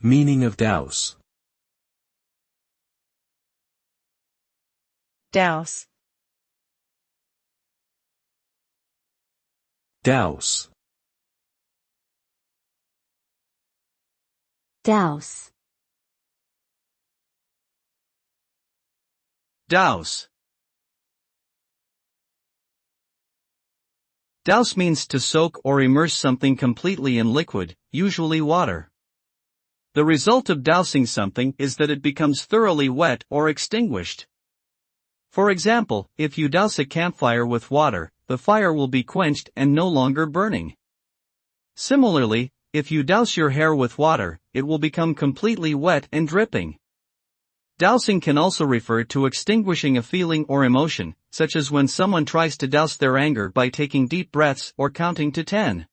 Meaning of douse. Douse. Douse. Douse. Douse. Douse means to soak or immerse something completely in liquid, usually water. The result of dousing something is that it becomes thoroughly wet or extinguished. For example, if you douse a campfire with water, the fire will be quenched and no longer burning. Similarly, if you douse your hair with water, it will become completely wet and dripping. Dousing can also refer to extinguishing a feeling or emotion, such as when someone tries to douse their anger by taking deep breaths or counting to 10.